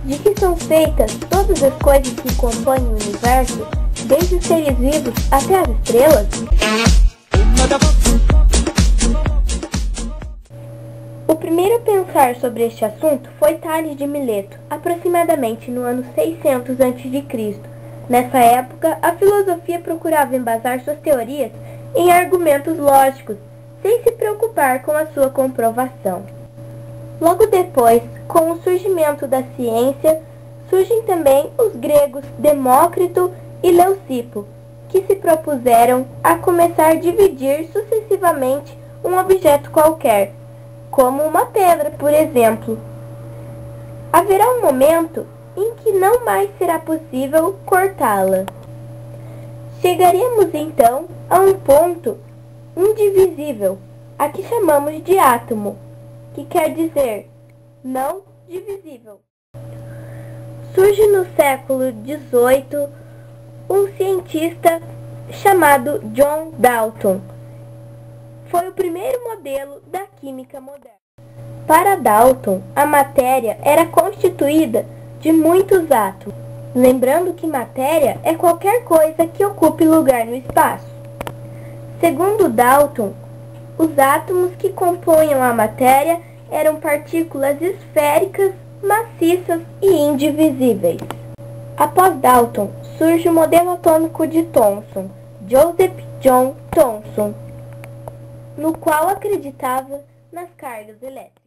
de que são feitas todas as coisas que compõem o universo, desde os seres vivos até as estrelas? O primeiro a pensar sobre este assunto foi Tales de Mileto, aproximadamente no ano 600 a.C. Nessa época, a filosofia procurava embasar suas teorias em argumentos lógicos, sem se preocupar com a sua comprovação. Logo depois, com o surgimento da ciência, surgem também os gregos Demócrito e Leucipo, que se propuseram a começar a dividir sucessivamente um objeto qualquer, como uma pedra, por exemplo. Haverá um momento em que não mais será possível cortá-la. Chegaremos então a um ponto indivisível, a que chamamos de átomo, que quer dizer não divisível. Surge no século XVIII um cientista chamado John Dalton. Foi o primeiro modelo da química moderna. Para Dalton, a matéria era constituída de muitos átomos. Lembrando que matéria é qualquer coisa que ocupe lugar no espaço. Segundo Dalton, os átomos que compunham a matéria eram partículas esféricas, maciças e indivisíveis. Após Dalton, surge o modelo atômico de Thomson, Joseph John Thomson, no qual acreditava nas cargas elétricas.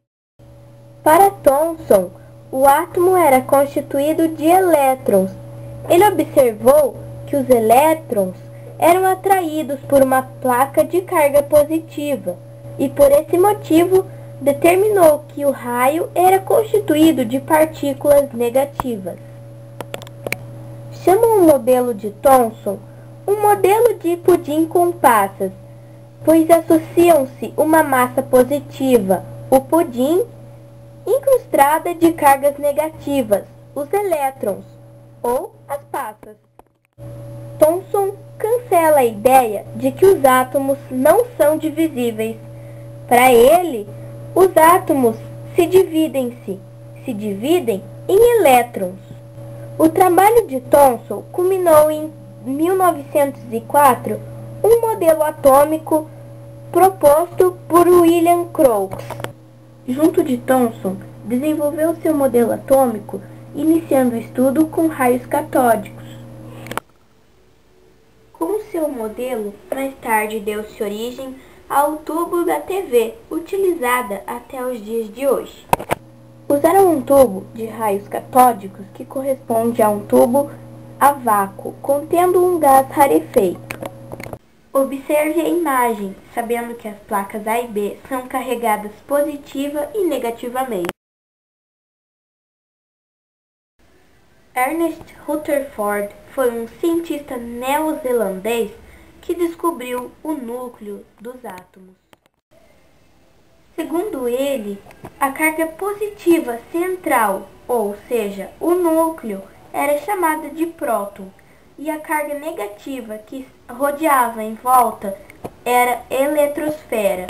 Para Thomson, o átomo era constituído de elétrons. Ele observou que os elétrons eram atraídos por uma placa de carga positiva e, por esse motivo, determinou que o raio era constituído de partículas negativas. Chamam o modelo de Thomson um modelo de pudim com passas, pois associam-se uma massa positiva, o pudim, incrustada de cargas negativas, os elétrons, ou as passas. Thomson cancela a ideia de que os átomos não são divisíveis. Para ele, os átomos se dividem em elétrons. O trabalho de Thomson culminou em 1904, um modelo atômico proposto por William Crookes. Junto de Thomson, desenvolveu seu modelo atômico, iniciando o estudo com raios catódicos. Com seu modelo, mais tarde deu-se origem ao tubo da TV, utilizada até os dias de hoje. Usaram um tubo de raios catódicos que corresponde a um tubo a vácuo, contendo um gás rarefeito. Observe a imagem, sabendo que as placas A e B são carregadas positiva e negativamente. Ernest Rutherford foi um cientista neozelandês que descobriu o núcleo dos átomos. Segundo ele, a carga positiva central, ou seja, o núcleo, era chamada de próton, e a carga negativa que rodeava em volta era eletrosfera.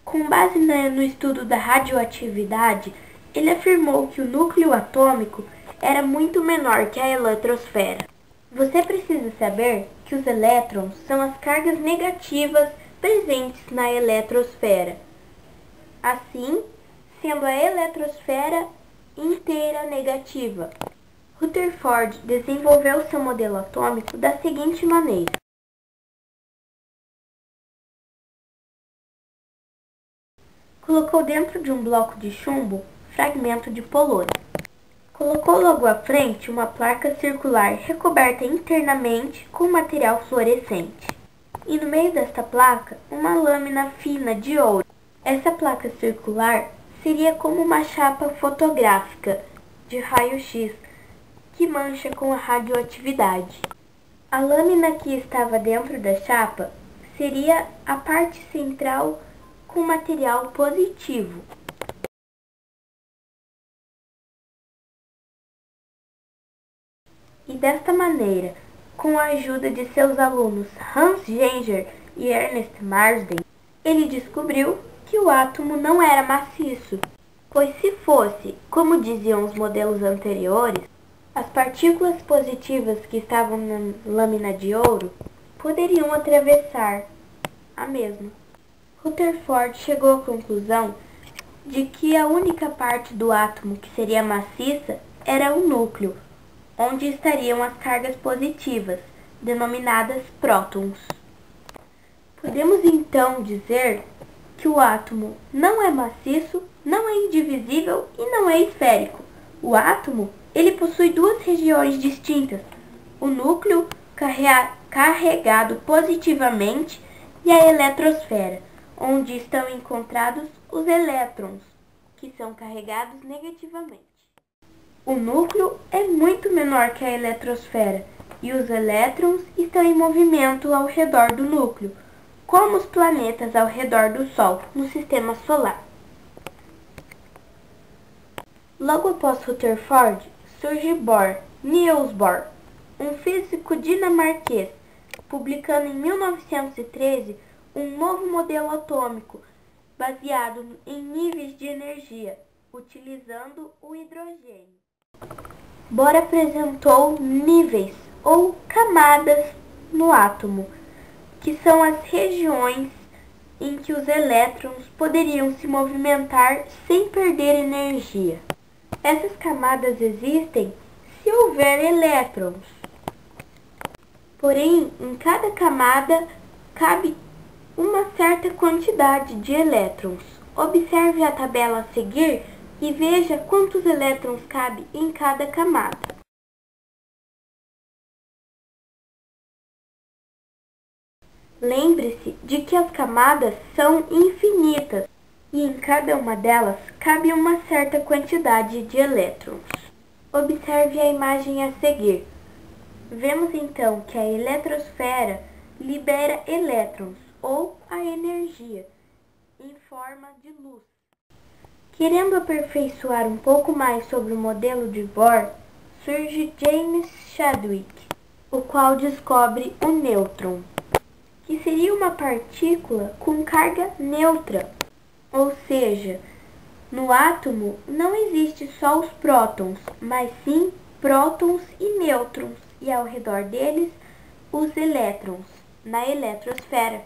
Com base no estudo da radioatividade, ele afirmou que o núcleo atômico era muito menor que a eletrosfera. Você precisa saber que os elétrons são as cargas negativas presentes na eletrosfera. Assim, sendo a eletrosfera inteira negativa. Rutherford desenvolveu seu modelo atômico da seguinte maneira. Colocou dentro de um bloco de chumbo fragmento de polônio. Colocou logo à frente uma placa circular recoberta internamente com material fluorescente. E no meio desta placa, uma lâmina fina de ouro. Essa placa circular seria como uma chapa fotográfica de raio-x que mancha com a radioatividade. A lâmina que estava dentro da chapa seria a parte central com material positivo. E desta maneira, com a ajuda de seus alunos Hans Geiger e Ernest Marsden, ele descobriu que o átomo não era maciço. Pois se fosse, como diziam os modelos anteriores, as partículas positivas que estavam na lâmina de ouro poderiam atravessar a mesma. Rutherford chegou à conclusão de que a única parte do átomo que seria maciça era o núcleo, onde estariam as cargas positivas, denominadas prótons. Podemos então dizer que o átomo não é maciço, não é indivisível e não é esférico. O átomo, ele possui duas regiões distintas, o núcleo carregado positivamente e a eletrosfera, onde estão encontrados os elétrons, que são carregados negativamente. O núcleo é muito menor que a eletrosfera e os elétrons estão em movimento ao redor do núcleo, como os planetas ao redor do Sol no sistema solar. Logo após Rutherford, surge Niels Bohr, um físico dinamarquês, publicando em 1913 um novo modelo atômico baseado em níveis de energia, utilizando o hidrogênio. Bohr apresentou níveis ou camadas no átomo, que são as regiões em que os elétrons poderiam se movimentar sem perder energia. Essas camadas existem se houver elétrons. Porém, em cada camada cabe uma certa quantidade de elétrons. Observe a tabela a seguir e veja quantos elétrons cabe em cada camada. Lembre-se de que as camadas são infinitas e em cada uma delas cabe uma certa quantidade de elétrons. Observe a imagem a seguir. Vemos então que a eletrosfera libera elétrons, ou a energia, em forma de luz. Querendo aperfeiçoar um pouco mais sobre o modelo de Bohr, surge James Chadwick, o qual descobre o nêutron, que seria uma partícula com carga neutra, ou seja, no átomo não existe só os prótons, mas sim prótons e nêutrons, e ao redor deles os elétrons, na eletrosfera.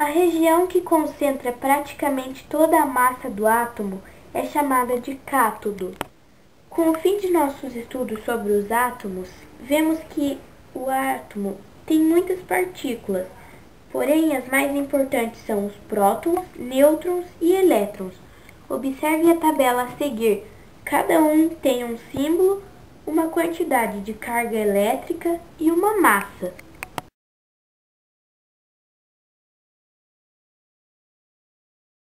A região que concentra praticamente toda a massa do átomo é chamada de cátodo. Com o fim de nossos estudos sobre os átomos, vemos que o átomo tem muitas partículas, porém as mais importantes são os prótons, nêutrons e elétrons. Observe a tabela a seguir. Cada um tem um símbolo, uma quantidade de carga elétrica e uma massa.